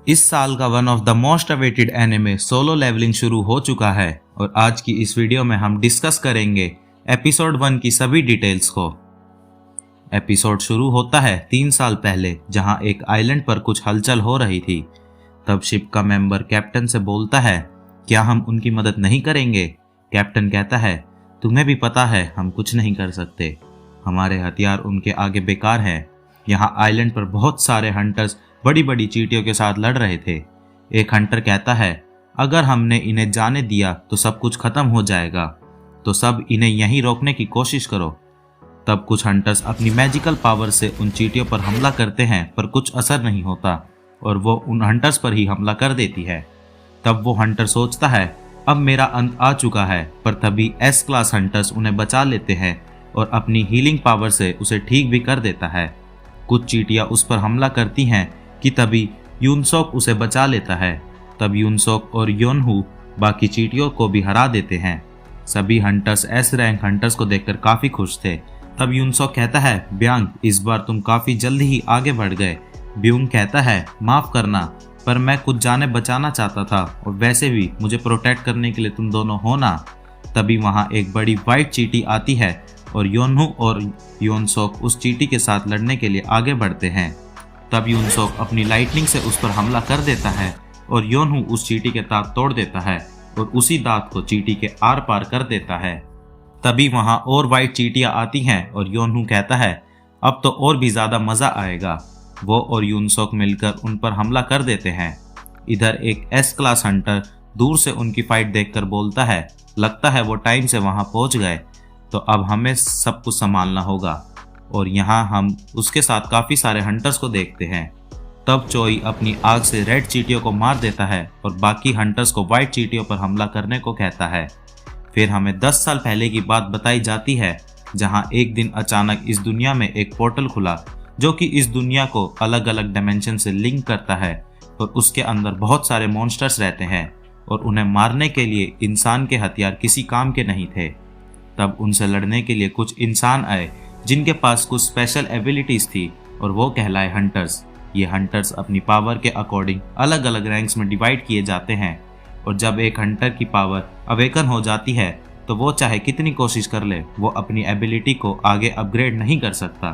इस साल का one of the most awaited anime Solo Leveling शुरू हो चुका है और आज की इस वीडियो में हम डिस्कस करेंगे एपिसोड 1 की सभी डिटेल्स को। एपिसोड शुरू होता है 3 साल पहले, जहां एक आइलैंड पर कुछ हलचल हो रही थी। तब शिप का मेंबर कैप्टन से बोलता है, क्या हम उनकी मदद नहीं करेंगे? कैप्टन कहता है, तुम्हें भी पता है हम कुछ नहीं कर सकते, हमारे हथियार उनके आगे बेकार हैं। यहाँ आइलैंड पर बहुत सारे हंटर्स बड़ी बड़ी चींटियों के साथ लड़ रहे थे। एक हंटर कहता है, अगर हमने इन्हें जाने दिया तो सब कुछ खत्म हो जाएगा, तो सब इन्हें यहीं रोकने की कोशिश करो। तब कुछ हंटर्स अपनी मैजिकल पावर से उन चींटियों पर हमला करते हैं, पर कुछ असर नहीं होता और वो उन हंटर्स पर ही हमला कर देती है। तब वो हंटर सोचता है, अब मेरा अंत आ चुका है, पर तभी एस क्लास हंटर्स उन्हें बचा लेते हैं और अपनी हीलिंग पावर से उसे ठीक भी कर देता है। कुछ चींटियां उस पर हमला करती हैं कि तभी यूनसोक उसे बचा लेता है। तब यूनसोक और योनहू बाकी चींटियों को भी हरा देते हैं। सभी हंटर्स एस रैंक हंटर्स को देखकर काफी खुश थे। तब यूनसोक कहता है, ब्यांग, इस बार तुम काफी जल्दी ही आगे बढ़ गए। ब्यूंग कहता है, माफ करना, पर मैं कुछ जाने बचाना चाहता था और वैसे भी मुझे प्रोटेक्ट करने के लिए तुम दोनों हो ना। तभी वहाँ एक बड़ी व्हाइट चींटी आती है और योनहू और योनसोक उस चींटी के साथ लड़ने के लिए आगे बढ़ते हैं। तब यूनसोक अपनी लाइटनिंग से उस पर हमला कर देता है और योनहू उस चींटी के दांत तोड़ देता है और उसी दांत को चींटी के आर पार कर देता है। तभी वहां और व्हाइट चींटियां आती हैं और योनहू कहता है, अब तो और भी ज्यादा मजा आएगा। वो और यूनसोक मिलकर उन पर हमला कर देते हैं। इधर एक एस क्लास हंटर दूर से उनकी फाइट देखकर बोलता है, लगता है वो टाइम से वहां पहुंच गए, तो अब हमें सब कुछ संभालना होगा। और यहाँ हम उसके साथ काफी सारे हंटर्स को देखते हैं। तब चोई अपनी आग से रेड चींटियों को मार देता है और बाकी हंटर्स को व्हाइट चींटियों पर हमला करने को कहता है। फिर हमें 10 साल पहले की बात बताई जाती है, जहाँ एक दिन अचानक इस दुनिया में एक पोर्टल खुला, जो कि इस दुनिया को अलग अलग डायमेंशन से लिंक करता है और उसके अंदर बहुत सारे मॉन्स्टर्स रहते हैं और उन्हें मारने के लिए इंसान के हथियार किसी काम के नहीं थे। तब उनसे लड़ने के लिए कुछ इंसान आए जिनके पास कुछ स्पेशल एबिलिटीज थी और वो कहलाए हंटर्स। ये हंटर्स अपनी पावर के अकॉर्डिंग अलग अलग रैंक्स में डिवाइड किए जाते हैं और जब एक हंटर की पावर अवेकन हो जाती है तो वो चाहे कितनी कोशिश कर ले, वो अपनी एबिलिटी को आगे अपग्रेड नहीं कर सकता।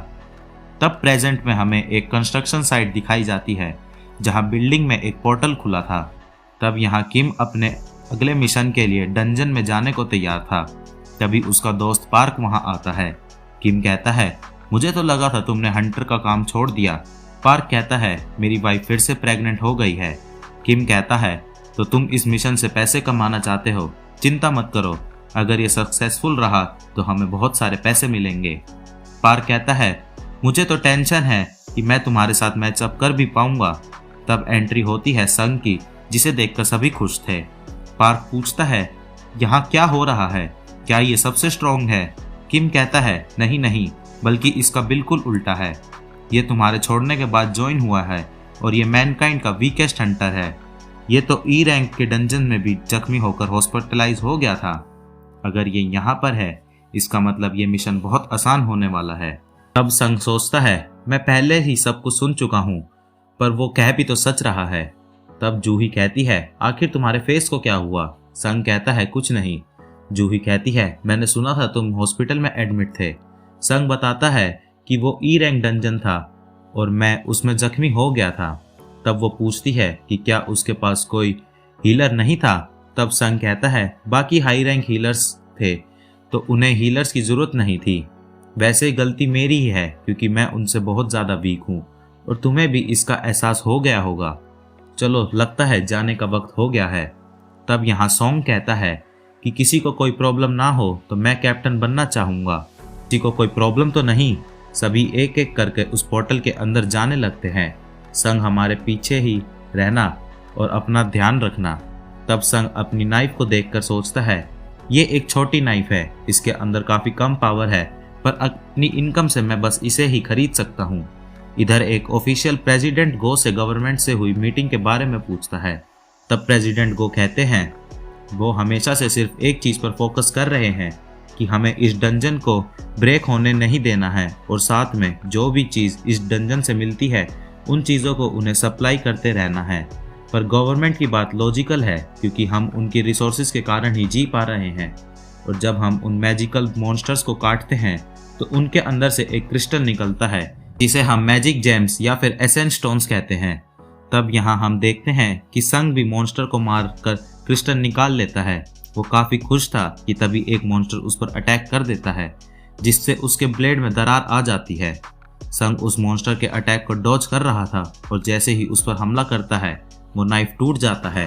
तब प्रेजेंट में हमें एक कंस्ट्रक्शन साइट दिखाई जाती है, जहाँ बिल्डिंग में एक पोर्टल खुला था। तब यहाँ किम अपने अगले मिशन के लिए डंजन में जाने को तैयार था। तभी उसका दोस्त पार्क वहाँ आता है। किम कहता है, मुझे तो लगा था तुमने हंटर का काम छोड़ दिया। पार्क कहता है, मेरी वाइफ फिर से प्रेग्नेंट हो गई है। किम कहता है, तो तुम इस मिशन से पैसे कमाना चाहते हो? चिंता मत करो, अगर ये सक्सेसफुल रहा तो हमें बहुत सारे पैसे मिलेंगे। पार्क कहता है, मुझे तो टेंशन है कि मैं तुम्हारे साथ मैचअप कर भी पाऊंगा। तब एंट्री होती है संग की, जिसे देखकर सभी खुश थे। पार्क पूछता है, यहाँ क्या हो रहा है? क्या ये सबसे स्ट्रॉन्ग है? किम कहता है, नहीं नहीं, बल्कि इसका बिल्कुल उल्टा है। ये तुम्हारे छोड़ने के बाद ज्वाइन हुआ है और ये मैनकाइंड का वीकेस्ट हंटर है। ये तो ई रैंक के डंजन में भी जख्मी होकर हॉस्पिटलाइज हो गया था। अगर ये यहाँ पर है, इसका मतलब ये मिशन बहुत आसान होने वाला है। तब संग सोचता है, मैं पहले ही सब कुछ सुन चुका हूँ, पर वो कह भी तो सच रहा है। तब जूही कहती है, आखिर तुम्हारे फेस को क्या हुआ? संग कहता है, कुछ नहीं। जूही कहती है, मैंने सुना था तुम हॉस्पिटल में एडमिट थे। संग बताता है कि वो ई रैंक डंजन था और मैं उसमें जख्मी हो गया था। तब वो पूछती है कि क्या उसके पास कोई हीलर नहीं था? तब संग कहता है, बाकी हाई रैंक हीलर्स थे, तो उन्हें हीलर्स की जरूरत नहीं थी। वैसे गलती मेरी ही है, क्योंकि मैं उनसे बहुत ज़्यादा वीक हूँ और तुम्हें भी इसका एहसास हो गया होगा। चलो, लगता है जाने का वक्त हो गया है। तब यहाँ सॉन्ग कहता है कि किसी को कोई प्रॉब्लम ना हो तो मैं कैप्टन बनना चाहूँगा। किसी को कोई प्रॉब्लम तो नहीं? सभी एक एक करके उस पोर्टल के अंदर जाने लगते हैं। संग हमारे पीछे ही रहना और अपना ध्यान रखना। तब संग अपनी नाइफ को देखकर सोचता है, ये एक छोटी नाइफ है, इसके अंदर काफ़ी कम पावर है, पर अपनी इनकम से मैं बस इसे ही खरीद सकता हूँ। इधर एक ऑफिशियल प्रेसिडेंट गो से गवर्नमेंट से हुई मीटिंग के बारे में पूछता है। तब प्रेसिडेंट गो कहते हैं, वो हमेशा से सिर्फ एक चीज़ पर फोकस कर रहे हैं कि हमें इस डंजन को ब्रेक होने नहीं देना है और साथ में जो भी चीज़ इस डंजन से मिलती है उन चीज़ों को उन्हें सप्लाई करते रहना है। पर गवर्नमेंट की बात लॉजिकल है क्योंकि हम उनकी रिसोर्सेज के कारण ही जी पा रहे हैं। और जब हम उन मैजिकल मॉन्स्टर्स को काटते हैं तो उनके अंदर से एक क्रिस्टल निकलता है जिसे हम मैजिक जेम्स या फिर एसेंस स्टोन्स कहते हैं। तब यहाँ हम देखते हैं कि संग भी मॉन्स्टर को मार कर क्रिस्टल निकाल लेता है। वो काफ़ी खुश था कि तभी एक मॉन्स्टर उस पर अटैक कर देता है जिससे उसके ब्लेड में दरार आ जाती है। संग उस मॉन्स्टर के अटैक को डॉज कर रहा था और जैसे ही उस पर हमला करता है वो नाइफ टूट जाता है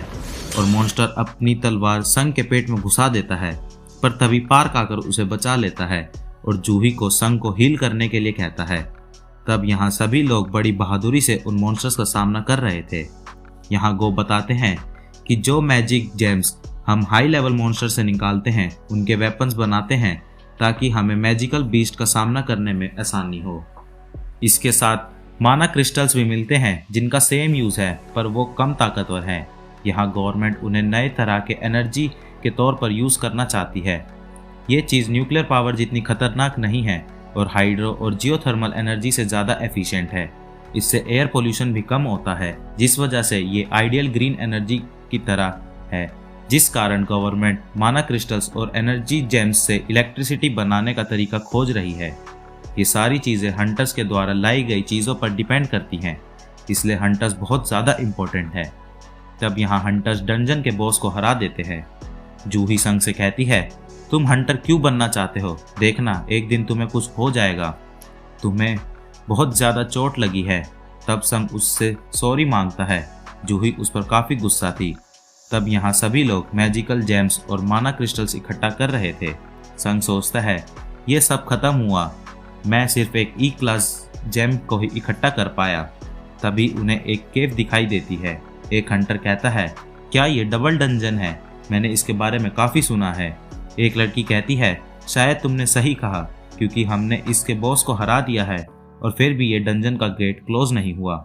और मॉन्स्टर अपनी तलवार संग के पेट में घुसा देता है। पर तभी पार्क आकर उसे बचा लेता है और जूही को संग को हील करने के लिए कहता है। तब यहाँ सभी लोग बड़ी बहादुरी से उन मॉन्स्टर्स का सामना कर रहे थे। यहाँ गो बताते हैं कि जो मैजिक जेम्स हम हाई लेवल मॉन्स्टर से निकालते हैं उनके वेपन्स बनाते हैं ताकि हमें मैजिकल बीस्ट का सामना करने में आसानी हो। इसके साथ माना क्रिस्टल्स भी मिलते हैं जिनका सेम यूज़ है पर वो कम ताकतवर हैं। यहाँ गवर्नमेंट उन्हें नए तरह के एनर्जी के तौर पर यूज़ करना चाहती है। ये चीज़ न्यूक्लियर पावर जितनी खतरनाक नहीं है और हाइड्रो और जियोथर्मल एनर्जी से ज़्यादा एफिशिएंट है। इससे एयर पोल्यूशन भी कम होता है जिस वजह से ये आइडियल ग्रीन एनर्जी की तरह है, जिस कारण गवर्नमेंट माना क्रिस्टल्स और एनर्जी जेम्स से इलेक्ट्रिसिटी बनाने का तरीका खोज रही है। ये सारी चीज़ें हंटर्स के द्वारा लाई गई चीज़ों पर डिपेंड करती हैं, इसलिए हंटर्स बहुत ज़्यादा इम्पोर्टेंट है। तब यहाँ हंटर्स डंजन के बॉस को हरा देते हैं। जूही संग से कहती है, तुम हंटर क्यों बनना चाहते हो? देखना एक दिन तुम्हें कुछ हो जाएगा, तुम्हें बहुत ज़्यादा चोट लगी है। तब संग उससे सॉरी मांगता है। जूही उस पर काफ़ी गुस्सा थी। तब यहाँ सभी लोग मैजिकल जेम्स और माना क्रिस्टल्स इकट्ठा कर रहे थे। संग सोचता है ये सब खत्म हुआ, मैं सिर्फ एक ई क्लास जेम को ही इकट्ठा कर पाया। तभी उन्हें एक केव दिखाई देती है। एक हंटर कहता है, क्या ये डबल डंजन है? मैंने इसके बारे में काफ़ी सुना है। एक लड़की कहती है, शायद तुमने सही कहा क्योंकि हमने इसके बॉस को हरा दिया है और फिर भी ये डंजन का गेट क्लोज नहीं हुआ।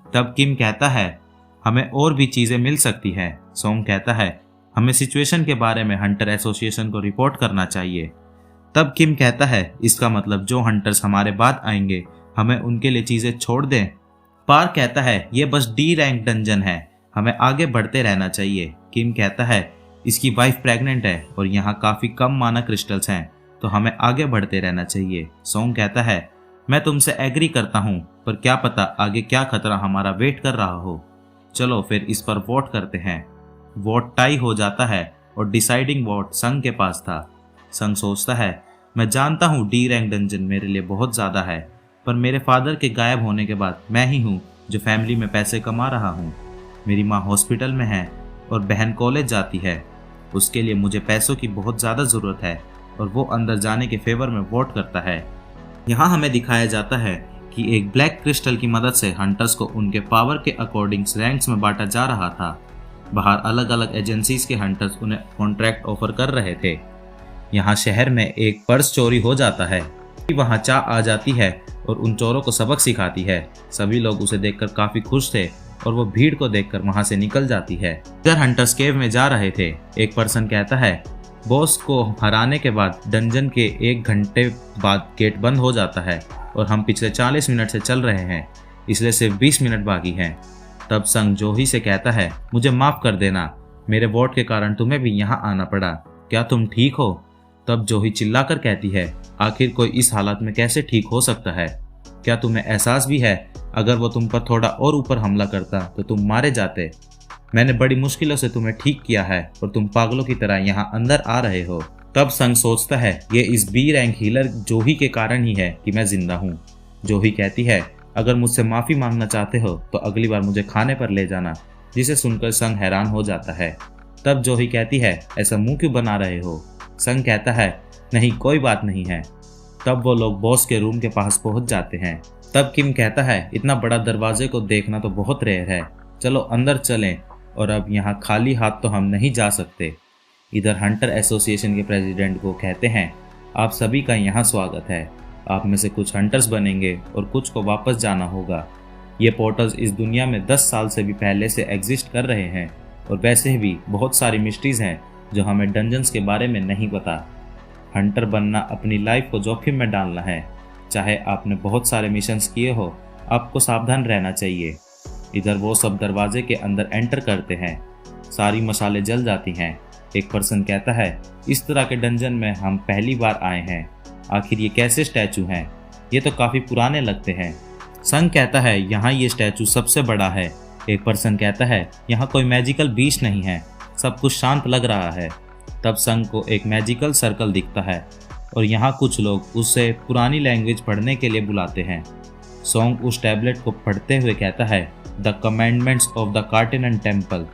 तब किम कहता है, हमें और भी चीज़ें मिल सकती हैं। सोंग कहता है, हमें सिचुएशन के बारे में हंटर एसोसिएशन को रिपोर्ट करना चाहिए। तब किम कहता है, इसका मतलब जो हंटर्स हमारे बाद आएंगे हमें उनके लिए चीज़ें छोड़ दें। पार्क कहता है, ये बस डी रैंक डंजन है, हमें आगे बढ़ते रहना चाहिए। किम कहता है, इसकी वाइफ प्रेग्नेंट है और यहाँ काफ़ी कम माना क्रिस्टल्स हैं तो हमें आगे बढ़ते रहना चाहिए। सोंग कहता है, मैं तुमसे एग्री करता हूँ पर क्या पता आगे क्या खतरा हमारा वेट कर रहा हो। चलो फिर इस पर वोट करते हैं। वोट टाई हो जाता है और डिसाइडिंग वोट संग के पास था। संग सोचता है, मैं जानता हूँ डी रैंक डंजन मेरे लिए बहुत ज़्यादा है पर मेरे फादर के गायब होने के बाद मैं ही हूँ जो फैमिली में पैसे कमा रहा हूँ। मेरी माँ हॉस्पिटल में है और बहन कॉलेज जाती है, उसके लिए मुझे पैसों की बहुत ज़्यादा ज़रूरत है और वो अंदर जाने के फेवर में वोट करता है। यहाँ हमें दिखाया जाता है कि एक ब्लैक क्रिस्टल की मदद से हंटर्स को उनके पावर के अकॉर्डिंग रैंक्स में बांटा जा रहा था। बाहर अलग अलग एजेंसीज के हंटर्स उन्हें कॉन्ट्रैक्ट ऑफर कर रहे थे। यहाँ शहर में एक पर्स चोरी हो जाता है। वहाँ चा आ जाती है और उन चोरों को सबक सिखाती है। सभी लोग उसे देखकर काफ़ी खुश थे और वो भीड़ को देखकर वहाँ से निकल जाती है। इधर हंटर्स केव में जा रहे थे। एक पर्सन कहता है, बॉस को हराने के बाद डंजन के 1 घंटे बाद गेट बंद हो जाता है और हम पिछले 40 मिनट से चल रहे हैं, इसलिए सिर्फ 20 मिनट बाकी हैं। तब संग जोही से कहता है, मुझे माफ़ कर देना, मेरे वोट के कारण तुम्हें भी यहाँ आना पड़ा, क्या तुम ठीक हो? तब जोही चिल्लाकर कहती है, आखिर कोई इस हालत में कैसे ठीक हो सकता है? क्या तुम्हें एहसास भी है अगर वो तुम पर थोड़ा और ऊपर हमला करता तो तुम मारे जाते? मैंने बड़ी मुश्किलों से तुम्हें ठीक किया है और तुम पागलों की तरह यहाँ अंदर आ रहे हो। तब संग सोचता है, ये इस बी रैंक हीलर जोही के कारण ही है कि मैं जिंदा हूँ। जोही कहती है, अगर मुझसे माफ़ी मांगना चाहते हो तो अगली बार मुझे खाने पर ले जाना, जिसे सुनकर संग हैरान हो जाता है। तब जोही कहती है, ऐसा मुंह क्यों बना रहे हो? संग कहता है, नहीं कोई बात नहीं है। तब वो लोग बॉस के रूम के पास पहुंच जाते हैं। तब किम कहता है, इतना बड़ा दरवाजे को देखना तो बहुत रेयर है, चलो अंदर चलें, और अब यहाँ खाली हाथ तो हम नहीं जा सकते। इधर हंटर एसोसिएशन के प्रेसिडेंट को कहते हैं, आप सभी का यहाँ स्वागत है, आप में से कुछ हंटर्स बनेंगे और कुछ को वापस जाना होगा। ये पोर्टल्स इस दुनिया में 10 साल से भी पहले से एग्जिस्ट कर रहे हैं और वैसे भी बहुत सारी मिस्ट्रीज हैं जो हमें डंजन्स के बारे में नहीं पता। हंटर बनना अपनी लाइफ को जोखिम में डालना है, चाहे आपने बहुत सारे मिशंस किए हो, आपको सावधान रहना चाहिए। इधर वो सब दरवाजे के अंदर एंटर करते हैं। सारी मसाले जल जाती हैं। एक पर्सन कहता है, इस तरह के डंजन में हम पहली बार आए हैं। आखिर ये कैसे स्टैचू हैं? ये तो काफ़ी पुराने लगते हैं। संग कहता है, यहाँ ये स्टैचू सबसे बड़ा है। एक पर्सन कहता है, यहाँ कोई मैजिकल बीच नहीं है, सब कुछ शांत लग रहा है। तब संग को एक मैजिकल सर्कल दिखता है और यहाँ कुछ लोग उससे पुरानी लैंग्वेज पढ़ने के लिए बुलाते हैं। सॉन्ग उस टैबलेट को पढ़ते हुए कहता है, the commandments of the कार्टेनन temple.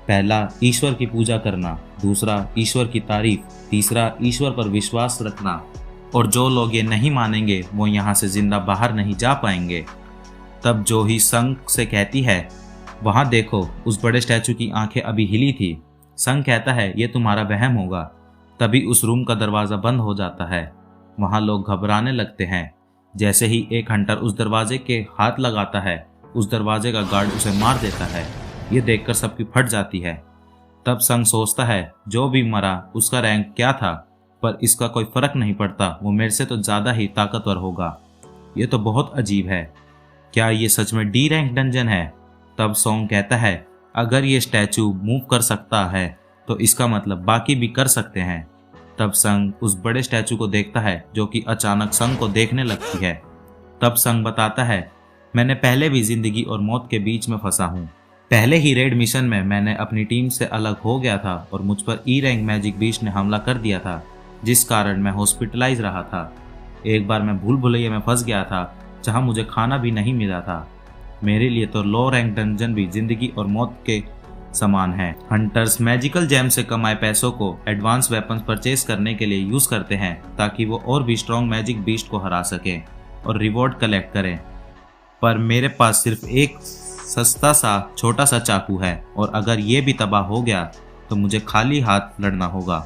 पहला, ईश्वर की पूजा करना। दूसरा, ईश्वर की तारीफ। तीसरा, ईश्वर पर विश्वास रखना। और जो लोग ये नहीं मानेंगे वो यहाँ से जिंदा बाहर नहीं जा पाएंगे। तब जो ही संग से कहती है, वहाँ देखो, उस बड़े स्टैचू की आंखें अभी हिली थी। संग कहता है, ये तुम्हारा वहम होगा। तभी उस रूम का दरवाज़ा बंद हो जाता है। वहाँ लोग घबराने लगते हैं। जैसे ही एक हंटर उस दरवाजे के हाथ लगाता है, उस दरवाजे का गार्ड उसे मार देता है। ये देखकर सबकी फट जाती है। तब संग सोचता है, जो भी मरा उसका रैंक क्या था, पर इसका कोई फर्क नहीं पड़ता, वो मेरे से तो ज़्यादा ही ताकतवर होगा। ये तो बहुत अजीब है। क्या ये सच में डी रैंक डंजन है? तब सॉन्ग कहता है, अगर ये स्टैचू मूव कर सकता है तो इसका मतलब बाकी भी कर सकते हैं। तब संग उस बड़े स्टैचू को देखता है जो कि अचानक संग को देखने लगती है। तब संग बताता है, मैंने पहले भी जिंदगी और मौत के बीच में फंसा हूँ। पहले ही रेड मिशन में मैंने अपनी टीम से अलग हो गया था और मुझ पर ई रैंक मैजिक बीस्ट ने हमला कर दिया था, जिस कारण मैं हॉस्पिटलाइज रहा था। एक बार मैं भूल भुलैया में फंस गया था जहाँ मुझे खाना भी नहीं मिला था। मेरे लिए तो लो रैंक डंजन भी जिंदगी और मौत के समान है। हंटर्स मैजिकल जेम से कमाए पैसों को एडवांस वेपन्स परचेज करने के लिए यूज करते हैं ताकि वो और भी स्ट्रॉन्ग मैजिक बीस्ट को हरा सकें और रिवॉर्ड कलेक्ट करें। पर मेरे पास सिर्फ एक सस्ता सा छोटा सा चाकू है और अगर ये भी तबाह हो गया तो मुझे खाली हाथ लड़ना होगा।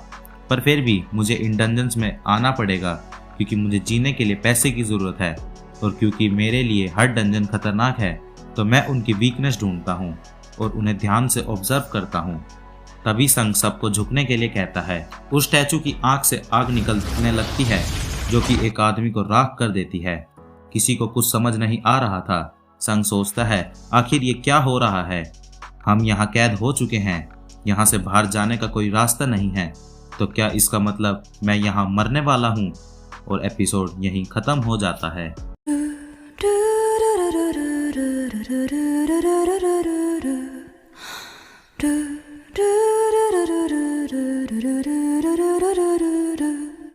पर फिर भी मुझे इन डंजन्स में आना पड़ेगा क्योंकि मुझे जीने के लिए पैसे की ज़रूरत है और क्योंकि मेरे लिए हर डंजन खतरनाक है तो मैं उनकी वीकनेस ढूंढता हूँ और उन्हें ध्यान से ऑब्जर्व करता हूँ। तभी संग सबको झुकने के लिए कहता है। उस स्टैचू की आंख से आग निकलने लगती है जो कि एक आदमी को राख कर देती है। किसी को कुछ समझ नहीं आ रहा था। संग सोचता है, आखिर ये क्या हो रहा है? हम यहाँ कैद हो चुके हैं, यहाँ से बाहर जाने का कोई रास्ता नहीं है। तो क्या इसका मतलब मैं यहाँ मरने वाला हूँ? और एपिसोड यहीं खत्म हो जाता है।